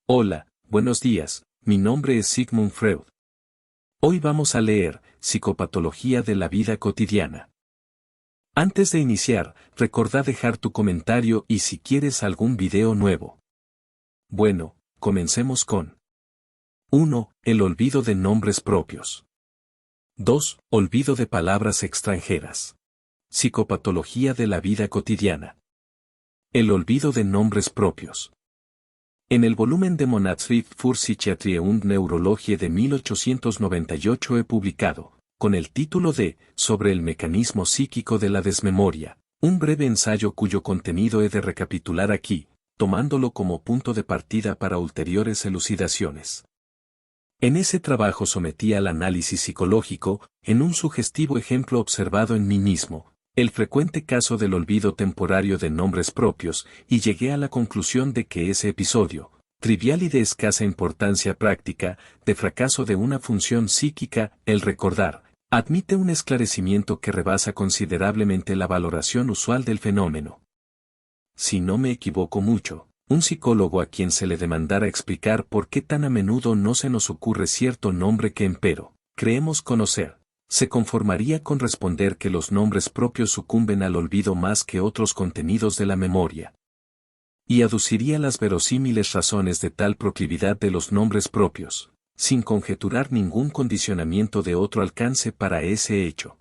Hola, buenos días, mi nombre es Sigmund Freud. Hoy vamos a leer Psicopatología de la vida cotidiana. Antes de iniciar, recordá dejar tu comentario y si quieres algún video nuevo. Bueno, comencemos con 1. El olvido de nombres propios. 2. Olvido de palabras extranjeras. Psicopatología de la vida cotidiana. El olvido de nombres propios. En el volumen de Monatsschrift für Psychiatrie und Neurologie de 1898 he publicado, con el título de Sobre el mecanismo psíquico de la desmemoria, un breve ensayo cuyo contenido he de recapitular aquí, tomándolo como punto de partida para ulteriores elucidaciones. En ese trabajo sometí al análisis psicológico, en un sugestivo ejemplo observado en mí mismo, el frecuente caso del olvido temporario de nombres propios, y llegué a la conclusión de que ese episodio, trivial y de escasa importancia práctica, de fracaso de una función psíquica, el recordar, admite un esclarecimiento que rebasa considerablemente la valoración usual del fenómeno. Si no me equivoco mucho, un psicólogo a quien se le demandara explicar por qué tan a menudo no se nos ocurre cierto nombre que empero creemos conocer, se conformaría con responder que los nombres propios sucumben al olvido más que otros contenidos de la memoria. Y aduciría las verosímiles razones de tal proclividad de los nombres propios, sin conjeturar ningún condicionamiento de otro alcance para ese hecho.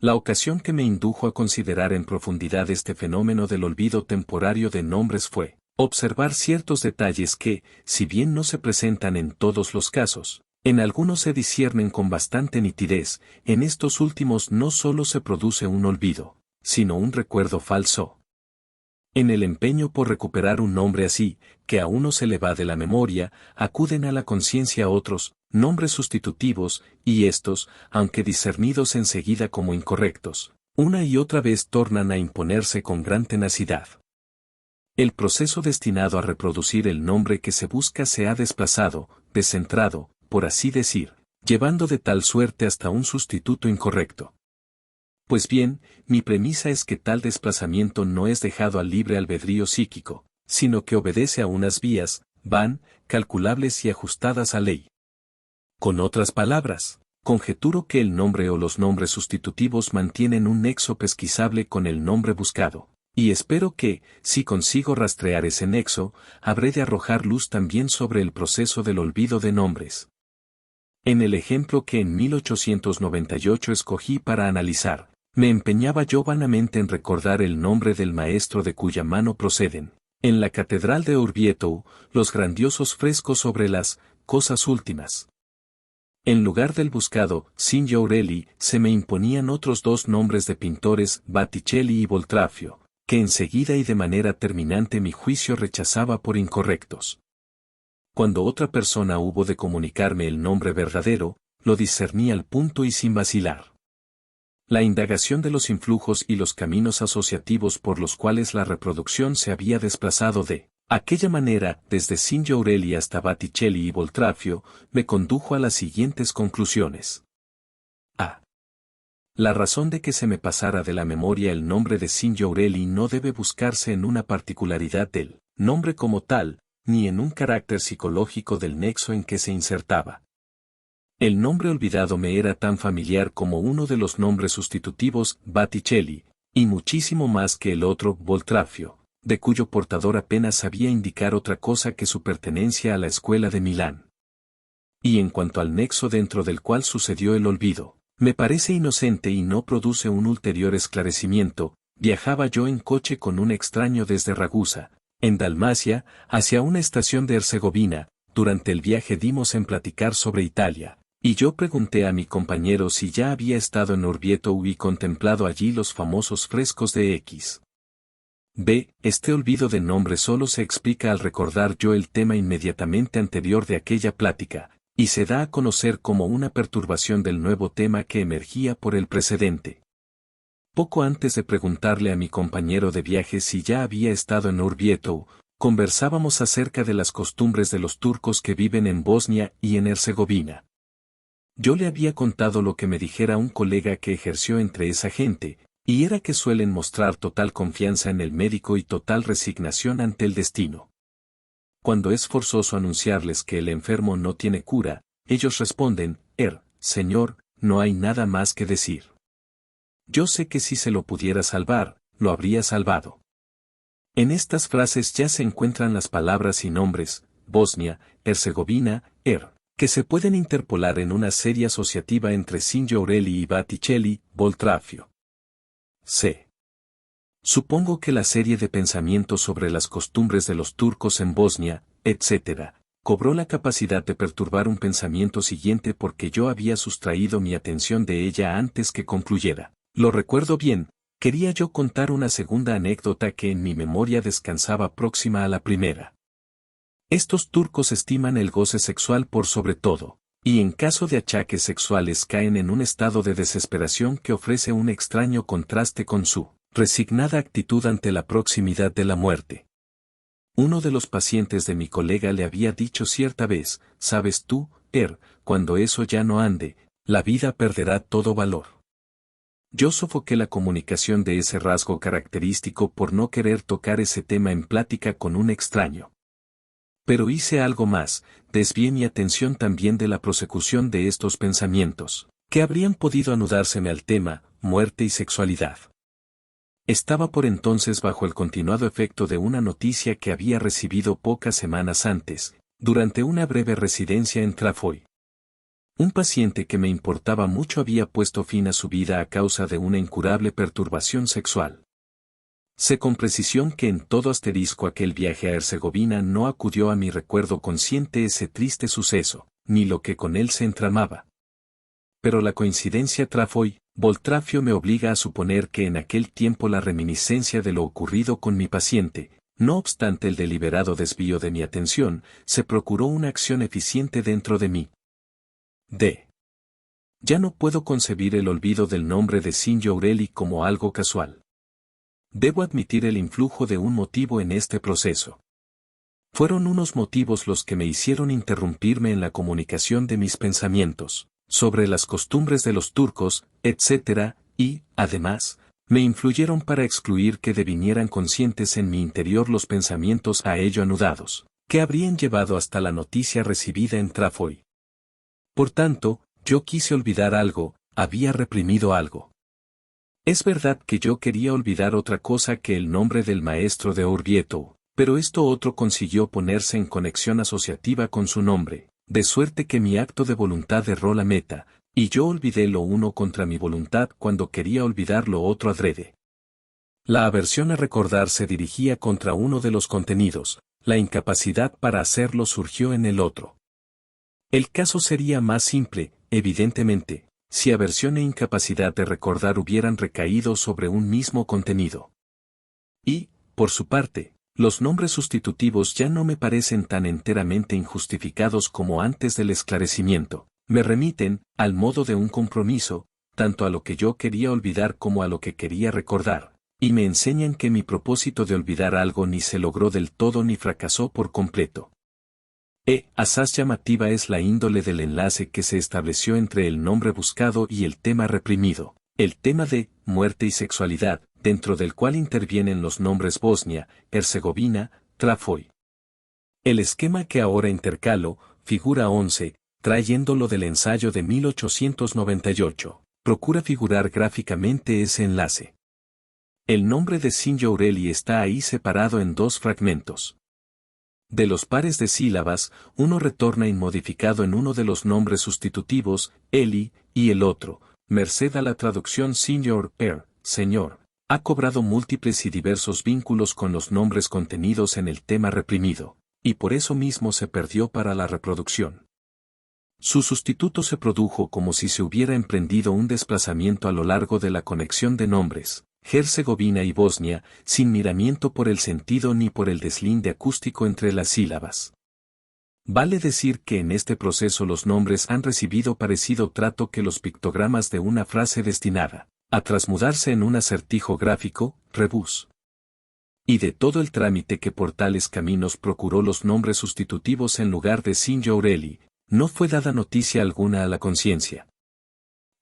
La ocasión que me indujo a considerar en profundidad este fenómeno del olvido temporario de nombres fue observar ciertos detalles que, si bien no se presentan en todos los casos, en algunos se disciernen con bastante nitidez. En estos últimos no solo se produce un olvido, sino un recuerdo falso. En el empeño por recuperar un nombre así, que a uno se le va de la memoria, acuden a la conciencia otros, nombres sustitutivos, y estos, aunque discernidos enseguida como incorrectos, una y otra vez tornan a imponerse con gran tenacidad. El proceso destinado a reproducir el nombre que se busca se ha desplazado, descentrado, por así decir, llevando de tal suerte hasta un sustituto incorrecto. Pues bien, mi premisa es que tal desplazamiento no es dejado al libre albedrío psíquico, sino que obedece a unas vías, calculables y ajustadas a ley. Con otras palabras, conjeturo que el nombre o los nombres sustitutivos mantienen un nexo pesquisable con el nombre buscado, y espero que, si consigo rastrear ese nexo, habré de arrojar luz también sobre el proceso del olvido de nombres. En el ejemplo que en 1898 escogí para analizar, me empeñaba yo vanamente en recordar el nombre del maestro de cuya mano proceden, en la catedral de Orvieto, los grandiosos frescos sobre las cosas últimas. En lugar del buscado Signorelli, se me imponían otros dos nombres de pintores, Botticelli y Boltraffio, que enseguida y de manera terminante mi juicio rechazaba por incorrectos. Cuando otra persona hubo de comunicarme el nombre verdadero, lo discerní al punto y sin vacilar. La indagación de los influjos y los caminos asociativos por los cuales la reproducción se había desplazado de aquella manera desde Signorelli hasta Botticelli y Boltraffio, me condujo a las siguientes conclusiones. A. La razón de que se me pasara de la memoria el nombre de Signorelli no debe buscarse en una particularidad del nombre como tal, ni en un carácter psicológico del nexo en que se insertaba. El nombre olvidado me era tan familiar como uno de los nombres sustitutivos, Botticelli, y muchísimo más que el otro, Boltraffio, de cuyo portador apenas sabía indicar otra cosa que su pertenencia a la escuela de Milán. Y en cuanto al nexo dentro del cual sucedió el olvido, me parece inocente y no produce un ulterior esclarecimiento. Viajaba yo en coche con un extraño desde Ragusa, en Dalmacia, hacia una estación de Herzegovina. Durante el viaje dimos en platicar sobre Italia, y yo pregunté a mi compañero si ya había estado en Orvieto y contemplado allí los famosos frescos de X. B. Este olvido de nombre solo se explica al recordar yo el tema inmediatamente anterior de aquella plática, y se da a conocer como una perturbación del nuevo tema que emergía por el precedente. Poco antes de preguntarle a mi compañero de viaje si ya había estado en Orvieto, conversábamos acerca de las costumbres de los turcos que viven en Bosnia y en Herzegovina. Yo le había contado lo que me dijera un colega que ejerció entre esa gente, y era que suelen mostrar total confianza en el médico y total resignación ante el destino. Cuando es forzoso anunciarles que el enfermo no tiene cura, ellos responden, Señor, no hay nada más que decir. Yo sé que si se lo pudiera salvar, lo habría salvado. En estas frases ya se encuentran las palabras y nombres, Bosnia, Herzegovina, que se pueden interpolar en una serie asociativa entre Signo Aureli y Botticelli, Boltraffio. C. Supongo que la serie de pensamientos sobre las costumbres de los turcos en Bosnia, etc., cobró la capacidad de perturbar un pensamiento siguiente porque yo había sustraído mi atención de ella antes que concluyera. Lo recuerdo bien, quería yo contar una segunda anécdota que en mi memoria descansaba próxima a la primera. Estos turcos estiman el goce sexual por sobre todo, y en caso de achaques sexuales caen en un estado de desesperación que ofrece un extraño contraste con su resignada actitud ante la proximidad de la muerte. Uno de los pacientes de mi colega le había dicho cierta vez, ¿sabes tú, cuando eso ya no ande, la vida perderá todo valor? Yo sofoqué la comunicación de ese rasgo característico por no querer tocar ese tema en plática con un extraño. Pero hice algo más, desvié mi atención también de la prosecución de estos pensamientos, que habrían podido anudárseme al tema, muerte y sexualidad. Estaba por entonces bajo el continuado efecto de una noticia que había recibido pocas semanas antes, durante una breve residencia en Trafoi. Un paciente que me importaba mucho había puesto fin a su vida a causa de una incurable perturbación sexual. Sé con precisión que en todo asterisco aquel viaje a Herzegovina no acudió a mi recuerdo consciente ese triste suceso, ni lo que con él se entramaba. Pero la coincidencia Trafoi, Boltraffio me obliga a suponer que en aquel tiempo la reminiscencia de lo ocurrido con mi paciente, no obstante el deliberado desvío de mi atención, se procuró una acción eficiente dentro de mí. D. Ya no puedo concebir el olvido del nombre de Signo Aureli como algo casual. Debo admitir el influjo de un motivo en este proceso. Fueron unos motivos los que me hicieron interrumpirme en la comunicación de mis pensamientos sobre las costumbres de los turcos, etc., y, además, me influyeron para excluir que devinieran conscientes en mi interior los pensamientos a ello anudados, que habrían llevado hasta la noticia recibida en Trafoi. Por tanto, yo quise olvidar algo, había reprimido algo. Es verdad que yo quería olvidar otra cosa que el nombre del maestro de Orvieto, pero esto otro consiguió ponerse en conexión asociativa con su nombre, de suerte que mi acto de voluntad erró la meta, y yo olvidé lo uno contra mi voluntad cuando quería olvidar lo otro adrede. La aversión a recordar se dirigía contra uno de los contenidos, la incapacidad para hacerlo surgió en el otro. El caso sería más simple, evidentemente, si aversión e incapacidad de recordar hubieran recaído sobre un mismo contenido. Y, por su parte, los nombres sustitutivos ya no me parecen tan enteramente injustificados como antes del esclarecimiento, me remiten, al modo de un compromiso, tanto a lo que yo quería olvidar como a lo que quería recordar, y me enseñan que mi propósito de olvidar algo ni se logró del todo ni fracasó por completo. Asaz llamativa es la índole del enlace que se estableció entre el nombre buscado y el tema reprimido, el tema de muerte y sexualidad, dentro del cual intervienen los nombres Bosnia, Herzegovina, Trafoi. El esquema que ahora intercalo, figura 11, trayéndolo del ensayo de 1898, procura figurar gráficamente ese enlace. El nombre de Signo Aureli está ahí separado en dos fragmentos. De los pares de sílabas, uno retorna inmodificado en uno de los nombres sustitutivos, Eli, y el otro, merced a la traducción Signor, Señor, ha cobrado múltiples y diversos vínculos con los nombres contenidos en el tema reprimido, y por eso mismo se perdió para la reproducción. Su sustituto se produjo como si se hubiera emprendido un desplazamiento a lo largo de la conexión de nombres, Herzegovina y Bosnia, sin miramiento por el sentido ni por el deslinde acústico entre las sílabas. Vale decir que en este proceso los nombres han recibido parecido trato que los pictogramas de una frase destinada a transmudarse en un acertijo gráfico, rebus. Y de todo el trámite que por tales caminos procuró los nombres sustitutivos en lugar de Signo Aureli, no fue dada noticia alguna a la conciencia.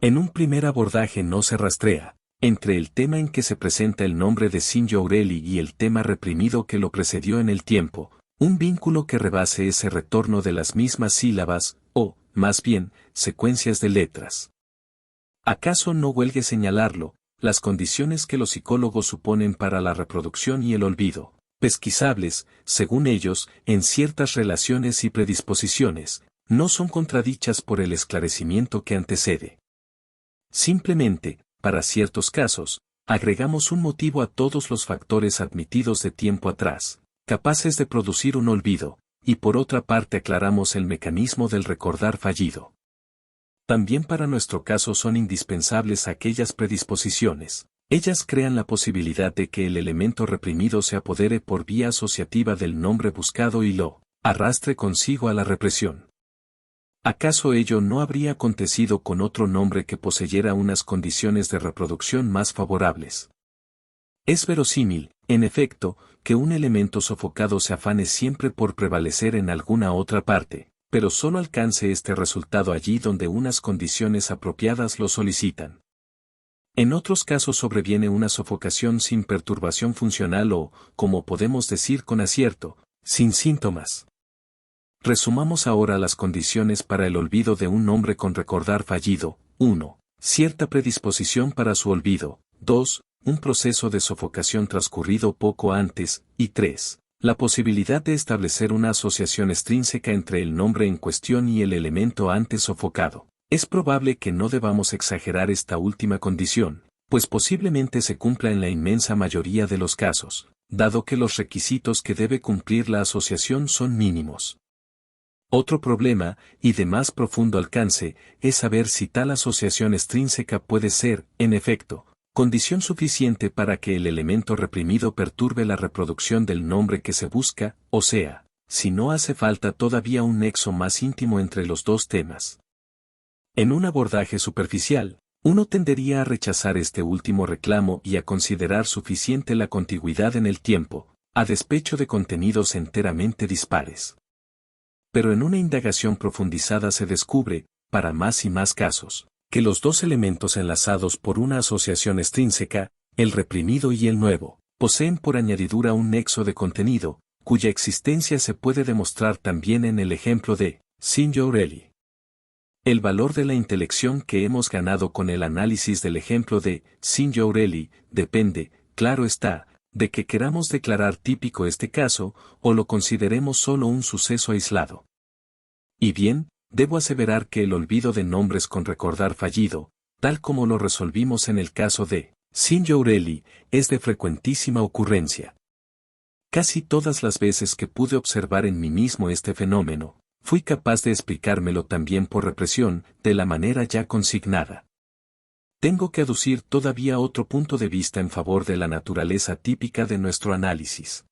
En un primer abordaje no se rastrea, entre el tema en que se presenta el nombre de Signo Aureli y el tema reprimido que lo precedió en el tiempo, Un vínculo que rebase ese retorno de las mismas sílabas, o, más bien, secuencias de letras. ¿Acaso no huelgue señalarlo, las condiciones que los psicólogos suponen para la reproducción y el olvido, pesquisables, según ellos, en ciertas relaciones y predisposiciones, no son contradichas por el esclarecimiento que antecede? Simplemente, para ciertos casos, agregamos un motivo a todos los factores admitidos de tiempo atrás, capaces de producir un olvido, y por otra parte aclaramos el mecanismo del recordar fallido. También para nuestro caso son indispensables aquellas predisposiciones. Ellas crean la posibilidad de que el elemento reprimido se apodere por vía asociativa del nombre buscado y lo arrastre consigo a la represión. ¿Acaso ello no habría acontecido con otro nombre que poseyera unas condiciones de reproducción más favorables? Es verosímil, en efecto, que un elemento sofocado se afane siempre por prevalecer en alguna otra parte, pero solo alcance este resultado allí donde unas condiciones apropiadas lo solicitan. En otros casos sobreviene una sofocación sin perturbación funcional o, como podemos decir con acierto, sin síntomas. Resumamos ahora las condiciones para el olvido de un nombre con recordar fallido. 1. Cierta predisposición para su olvido. 2. Un proceso de sofocación transcurrido poco antes. Y 3. La posibilidad de establecer una asociación extrínseca entre el nombre en cuestión y el elemento antes sofocado. Es probable que no debamos exagerar esta última condición, pues posiblemente se cumpla en la inmensa mayoría de los casos, dado que los requisitos que debe cumplir la asociación son mínimos. Otro problema, y de más profundo alcance, es saber si tal asociación extrínseca puede ser, en efecto, condición suficiente para que el elemento reprimido perturbe la reproducción del nombre que se busca, o sea, si no hace falta todavía un nexo más íntimo entre los dos temas. En un abordaje superficial, uno tendería a rechazar este último reclamo y a considerar suficiente la contigüidad en el tiempo, a despecho de contenidos enteramente dispares. Pero en una indagación profundizada se descubre, para más y más casos, que los dos elementos enlazados por una asociación extrínseca, el reprimido y el nuevo, poseen por añadidura un nexo de contenido, cuya existencia se puede demostrar también en el ejemplo de Signorelli. El valor de la intelección que hemos ganado con el análisis del ejemplo de Signorelli depende, claro está, de que queramos declarar típico este caso, o lo consideremos solo un suceso aislado. Y bien, debo aseverar que el olvido de nombres con recordar fallido, tal como lo resolvimos en el caso de Signorelli, es de frecuentísima ocurrencia. Casi todas las veces que pude observar en mí mismo este fenómeno, fui capaz de explicármelo también por represión, de la manera ya consignada. Tengo que aducir todavía otro punto de vista en favor de la naturaleza típica de nuestro análisis.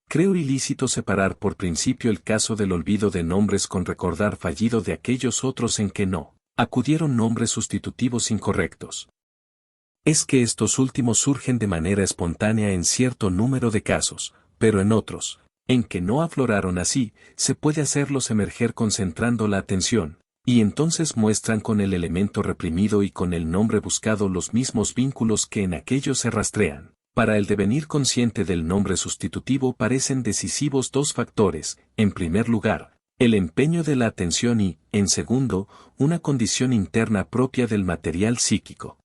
Creo ilícito separar por principio el caso del olvido de nombres con recordar fallido de aquellos otros en que no acudieron nombres sustitutivos incorrectos. Es que estos últimos surgen de manera espontánea en cierto número de casos, pero en otros, en que no afloraron así, se puede hacerlos emerger concentrando la atención, y entonces muestran con el elemento reprimido y con el nombre buscado los mismos vínculos que en aquellos se rastrean. Para el devenir consciente del nombre sustitutivo parecen decisivos dos factores, en primer lugar, el empeño de la atención y, en segundo, una condición interna propia del material psíquico.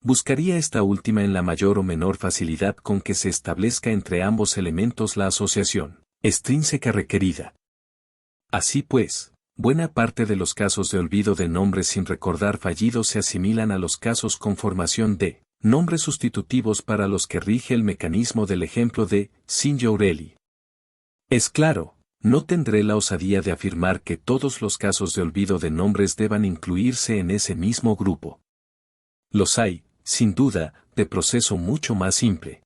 Buscaría esta última en la mayor o menor facilidad con que se establezca entre ambos elementos la asociación extrínseca requerida. Así pues, buena parte de los casos de olvido de nombres sin recordar fallido se asimilan a los casos con formación de nombres sustitutivos para los que rige el mecanismo del ejemplo de Signorelli. Es claro, no tendré la osadía de afirmar que todos los casos de olvido de nombres deban incluirse en ese mismo grupo. Los hay, sin duda, de proceso mucho más simple.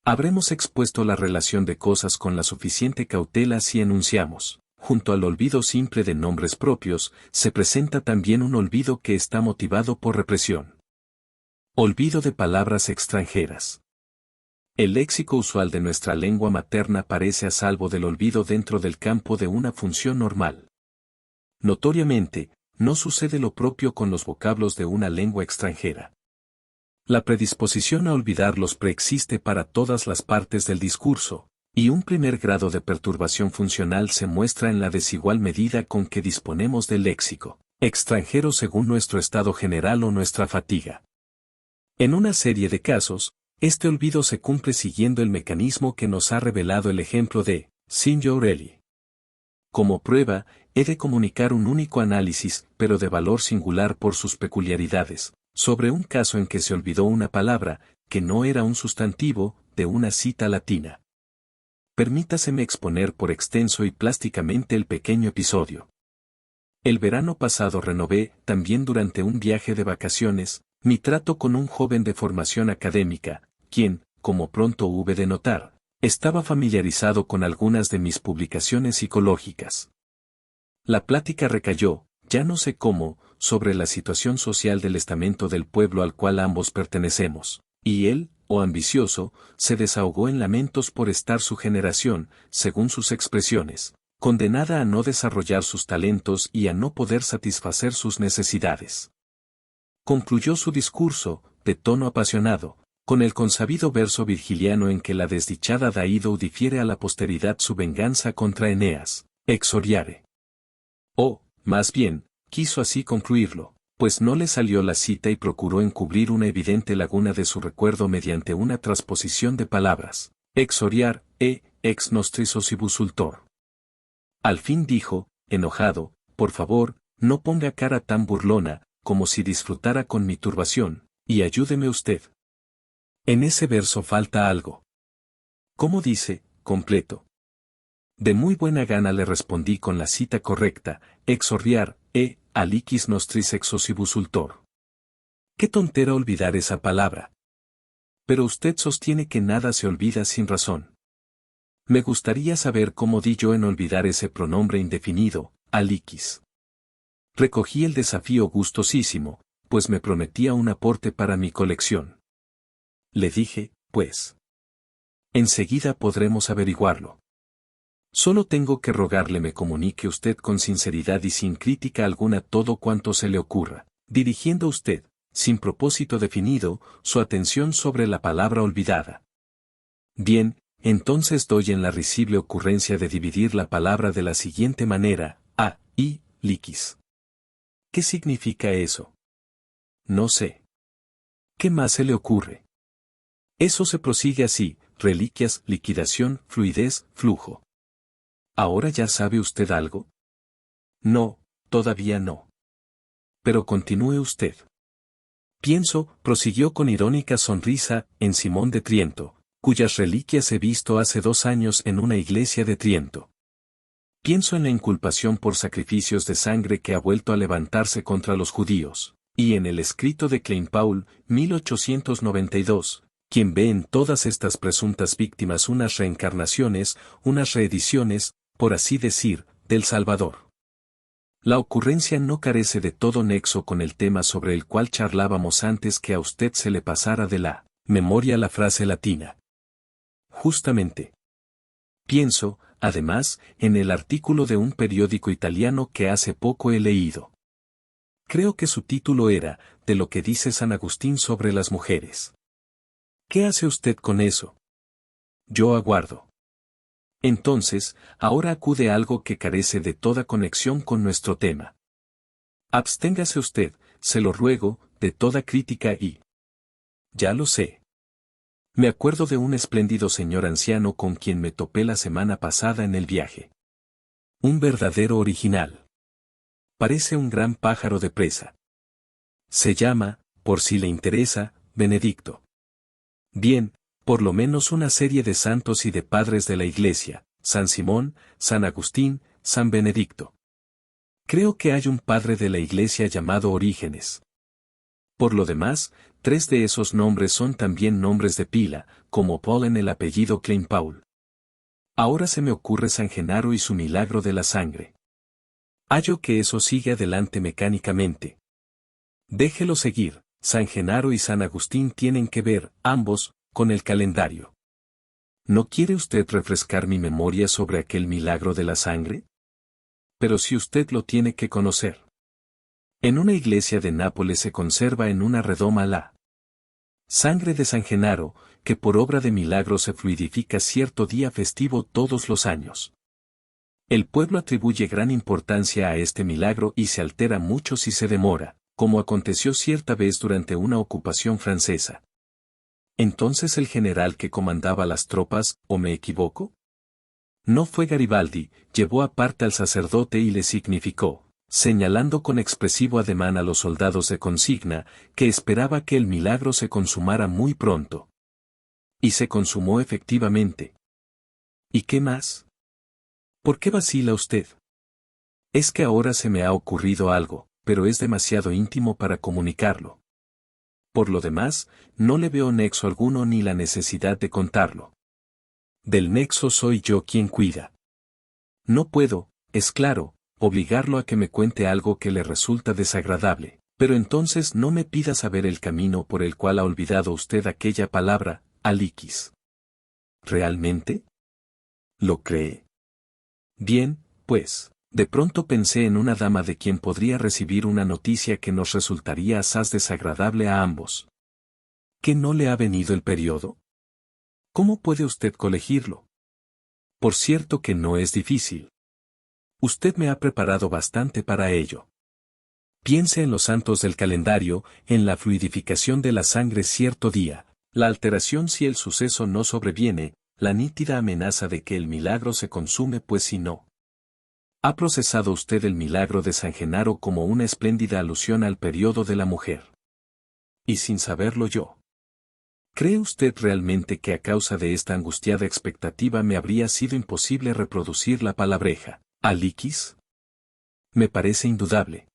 Habremos expuesto la relación de cosas con la suficiente cautela si enunciamos. Junto al olvido simple de nombres propios, se presenta también un olvido que está motivado por represión. Olvido de palabras extranjeras. El léxico usual de nuestra lengua materna parece a salvo del olvido dentro del campo de una función normal. Notoriamente, no sucede lo propio con los vocablos de una lengua extranjera. La predisposición a olvidarlos preexiste para todas las partes del discurso, Y un primer grado de perturbación funcional se muestra en la desigual medida con que disponemos del léxico extranjero según nuestro estado general o nuestra fatiga. En una serie de casos, este olvido se cumple siguiendo el mecanismo que nos ha revelado el ejemplo de Signorelli. Como prueba, he de comunicar un único análisis, pero de valor singular por sus peculiaridades, sobre un caso en que se olvidó una palabra, que no era un sustantivo, de una cita latina. Permítaseme exponer por extenso y plásticamente el pequeño episodio. El verano pasado renové, también durante un viaje de vacaciones, mi trato con un joven de formación académica, quien, como pronto hube de notar, estaba familiarizado con algunas de mis publicaciones psicológicas. La plática recayó, ya no sé cómo, sobre la situación social del estamento del pueblo al cual ambos pertenecemos, y él, ambicioso, se desahogó en lamentos por estar su generación, según sus expresiones, condenada a no desarrollar sus talentos y a no poder satisfacer sus necesidades. Concluyó su discurso, de tono apasionado, con el consabido verso virgiliano en que la desdichada Daido difiere a la posteridad su venganza contra Eneas, exoriare. O, más bien, quiso así concluirlo, pues no le salió la cita y procuró encubrir una evidente laguna de su recuerdo mediante una transposición de palabras, exoriar, ex nostris osibusultor. Al fin dijo, enojado, por favor, no ponga cara tan burlona, como si disfrutara con mi turbación, y ayúdeme usted. En ese verso falta algo. ¿Cómo dice, completo? De muy buena gana le respondí con la cita correcta, exordiar, aliquis nostris exosibusultor. Qué tontera olvidar esa palabra. Pero usted sostiene que nada se olvida sin razón. Me gustaría saber cómo di yo en olvidar ese pronombre indefinido, aliquis. Recogí el desafío gustosísimo, pues me prometía un aporte para mi colección. Le dije, pues. Enseguida podremos averiguarlo. Solo tengo que rogarle me comunique usted con sinceridad y sin crítica alguna todo cuanto se le ocurra, dirigiendo usted, sin propósito definido, su atención sobre la palabra olvidada. Bien, entonces doy en la risible ocurrencia de dividir la palabra de la siguiente manera, liquis. ¿Qué significa eso? No sé. ¿Qué más se le ocurre? Eso se prosigue así, reliquias, liquidación, fluidez, flujo. ¿Ahora ya sabe usted algo? No, todavía no. Pero continúe usted. Pienso, prosiguió con irónica sonrisa, en Simón de Triento, cuyas reliquias he visto hace 2 años en una iglesia de Triento. Pienso en la inculpación por sacrificios de sangre que ha vuelto a levantarse contra los judíos, y en el escrito de Klein Paul, 1892, quien ve en todas estas presuntas víctimas unas reencarnaciones, unas reediciones, por así decir, del Salvador. La ocurrencia no carece de todo nexo con el tema sobre el cual charlábamos antes que a usted se le pasara de la memoria la frase latina. Justamente. Pienso, además, en el artículo de un periódico italiano que hace poco he leído. Creo que su título era, de lo que dice San Agustín sobre las mujeres. ¿Qué hace usted con eso? Yo aguardo. Entonces, ahora acude algo que carece de toda conexión con nuestro tema. Absténgase usted, se lo ruego, de toda crítica y... Ya lo sé. Me acuerdo de un espléndido señor anciano con quien me topé la semana pasada en el viaje. Un verdadero original. Parece un gran pájaro de presa. Se llama, por si le interesa, Benedicto. Bien, por lo menos una serie de santos y de padres de la Iglesia, San Simón, San Agustín, San Benedicto. Creo que hay un padre de la Iglesia llamado Orígenes. Por lo demás, 3 de esos nombres son también nombres de pila, como Paul en el apellido Klein Paul. Ahora se me ocurre San Genaro y su milagro de la sangre. Hallo que eso sigue adelante mecánicamente. Déjelo seguir, San Genaro y San Agustín tienen que ver, ambos, con el calendario. ¿No quiere usted refrescar mi memoria sobre aquel milagro de la sangre? Pero si usted lo tiene que conocer. En una iglesia de Nápoles se conserva en una redoma la sangre de San Genaro, que por obra de milagro se fluidifica cierto día festivo todos los años. El pueblo atribuye gran importancia a este milagro y se altera mucho si se demora, como aconteció cierta vez durante una ocupación francesa. ¿Entonces el general que comandaba las tropas, o me equivoco? No fue Garibaldi, llevó aparte al sacerdote y le significó, señalando con expresivo ademán a los soldados de consigna, que esperaba que el milagro se consumara muy pronto. Y se consumó efectivamente. ¿Y qué más? ¿Por qué vacila usted? Es que ahora se me ha ocurrido algo, pero es demasiado íntimo para comunicarlo. Por lo demás, no le veo nexo alguno ni la necesidad de contarlo. Del nexo soy yo quien cuida. No puedo, es claro, obligarlo a que me cuente algo que le resulta desagradable, pero entonces no me pida saber el camino por el cual ha olvidado usted aquella palabra, aliquis. ¿Realmente? ¿Lo cree? Bien, pues, de pronto pensé en una dama de quien podría recibir una noticia que nos resultaría asaz desagradable a ambos. ¿Que no le ha venido el periodo? ¿Cómo puede usted colegirlo? Por cierto que no es difícil. Usted me ha preparado bastante para ello. Piense en los santos del calendario, en la fluidificación de la sangre cierto día, la alteración si el suceso no sobreviene, la nítida amenaza de que el milagro se consume pues si no. Ha procesado usted el milagro de San Genaro como una espléndida alusión al periodo de la mujer. Y sin saberlo yo. ¿Cree usted realmente que a causa de esta angustiada expectativa me habría sido imposible reproducir la palabreja, aliquis? Me parece indudable.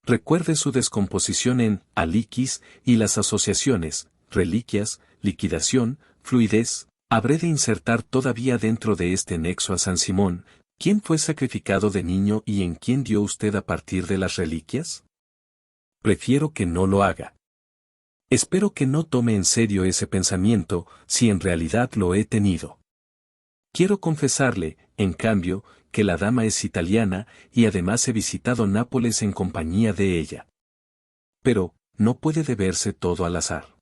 Recuerde su descomposición en aliquis y las asociaciones, reliquias, liquidación, fluidez. Habré de insertar todavía dentro de este nexo a San Simón, ¿quién fue sacrificado de niño y en quién dio usted a partir de las reliquias? Prefiero que no lo haga. Espero que no tome en serio ese pensamiento, si en realidad lo he tenido. Quiero confesarle, en cambio, que la dama es italiana y además he visitado Nápoles en compañía de ella. Pero, no puede deberse todo al azar.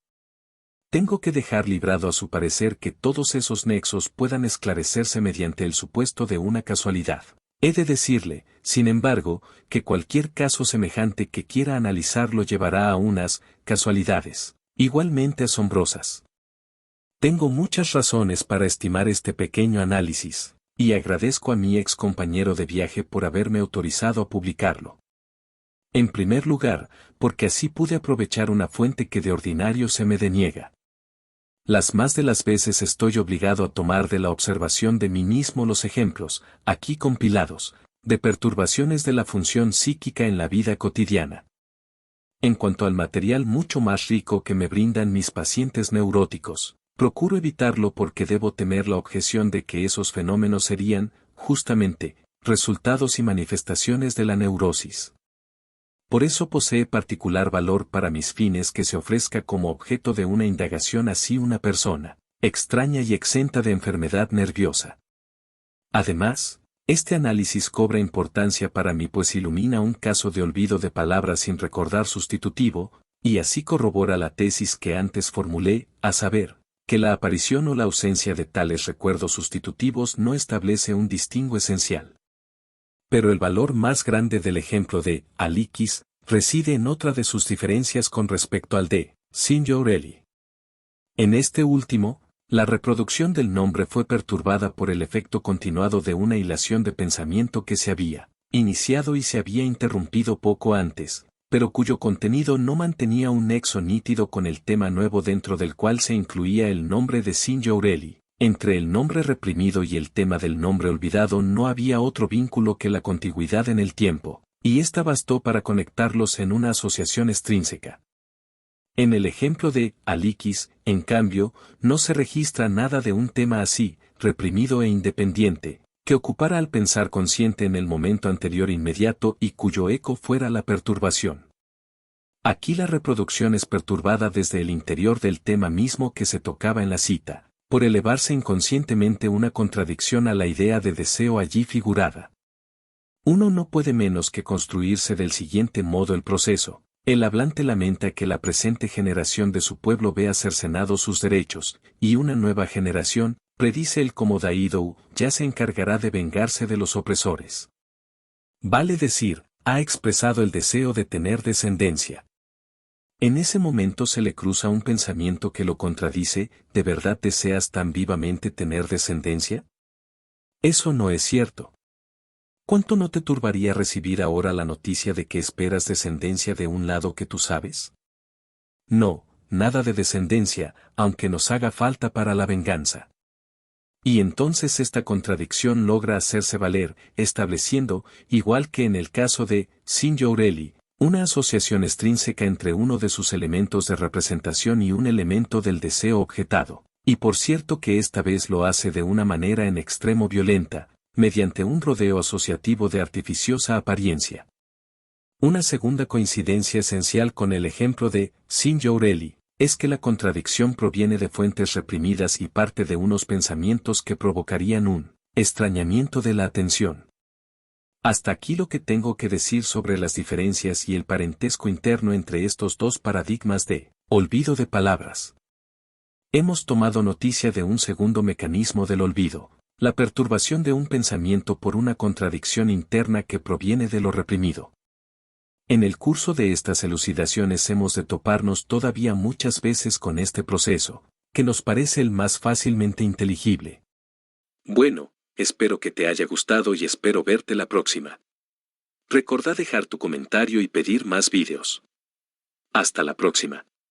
Tengo que dejar librado a su parecer que todos esos nexos puedan esclarecerse mediante el supuesto de una casualidad. He de decirle, sin embargo, que cualquier caso semejante que quiera analizar lo llevará a unas casualidades igualmente asombrosas. Tengo muchas razones para estimar este pequeño análisis, y agradezco a mi ex compañero de viaje por haberme autorizado a publicarlo. En primer lugar, porque así pude aprovechar una fuente que de ordinario se me deniega. Las más de las veces estoy obligado a tomar de la observación de mí mismo los ejemplos, aquí compilados, de perturbaciones de la función psíquica en la vida cotidiana. En cuanto al material mucho más rico que me brindan mis pacientes neuróticos, procuro evitarlo porque debo temer la objeción de que esos fenómenos serían, justamente, resultados y manifestaciones de la neurosis. Por eso posee particular valor para mis fines que se ofrezca como objeto de una indagación así una persona, extraña y exenta de enfermedad nerviosa. Además, este análisis cobra importancia para mí pues ilumina un caso de olvido de palabras sin recordar sustitutivo, y así corrobora la tesis que antes formulé, a saber, que la aparición o la ausencia de tales recuerdos sustitutivos no establece un distingo esencial. Pero el valor más grande del ejemplo de aliquis reside en otra de sus diferencias con respecto al de signorelli. En este último, la reproducción del nombre fue perturbada por el efecto continuado de una hilación de pensamiento que se había iniciado y se había interrumpido poco antes, pero cuyo contenido no mantenía un nexo nítido con el tema nuevo dentro del cual se incluía el nombre de signorelli. Entre el nombre reprimido y el tema del nombre olvidado no había otro vínculo que la contigüidad en el tiempo, y ésta bastó para conectarlos en una asociación extrínseca. En el ejemplo de aliquis, en cambio, no se registra nada de un tema así, reprimido e independiente, que ocupara al pensar consciente en el momento anterior inmediato y cuyo eco fuera la perturbación. Aquí la reproducción es perturbada desde el interior del tema mismo que se tocaba en la cita, por elevarse inconscientemente una contradicción a la idea de deseo allí figurada. Uno no puede menos que construirse del siguiente modo el proceso, El hablante lamenta que la presente generación de su pueblo vea cercenados sus derechos, y una nueva generación, predice el Comodaido, ya se encargará de vengarse de los opresores. Vale decir, ha expresado el deseo de tener descendencia. En ese momento se le cruza un pensamiento que lo contradice: ¿de verdad deseas tan vivamente tener descendencia? Eso no es cierto. ¿Cuánto no te turbaría recibir ahora la noticia de que esperas descendencia de un lado que tú sabes? No, nada de descendencia, aunque nos haga falta para la venganza. Y entonces esta contradicción logra hacerse valer, estableciendo, igual que en el caso de Signorelli, una asociación extrínseca entre uno de sus elementos de representación y un elemento del deseo objetado, y por cierto que esta vez lo hace de una manera en extremo violenta, mediante un rodeo asociativo de artificiosa apariencia. Una segunda coincidencia esencial con el ejemplo de Signorelli es que la contradicción proviene de fuentes reprimidas y parte de unos pensamientos que provocarían un extrañamiento de la atención. Hasta aquí lo que tengo que decir sobre las diferencias y el parentesco interno entre estos dos paradigmas de olvido de palabras. Hemos tomado noticia de un segundo mecanismo del olvido, la perturbación de un pensamiento por una contradicción interna que proviene de lo reprimido. En el curso de estas elucidaciones hemos de toparnos todavía muchas veces con este proceso, que nos parece el más fácilmente inteligible. Bueno, espero que te haya gustado y espero verte la próxima. Recordá dejar tu comentario y pedir más vídeos. Hasta la próxima.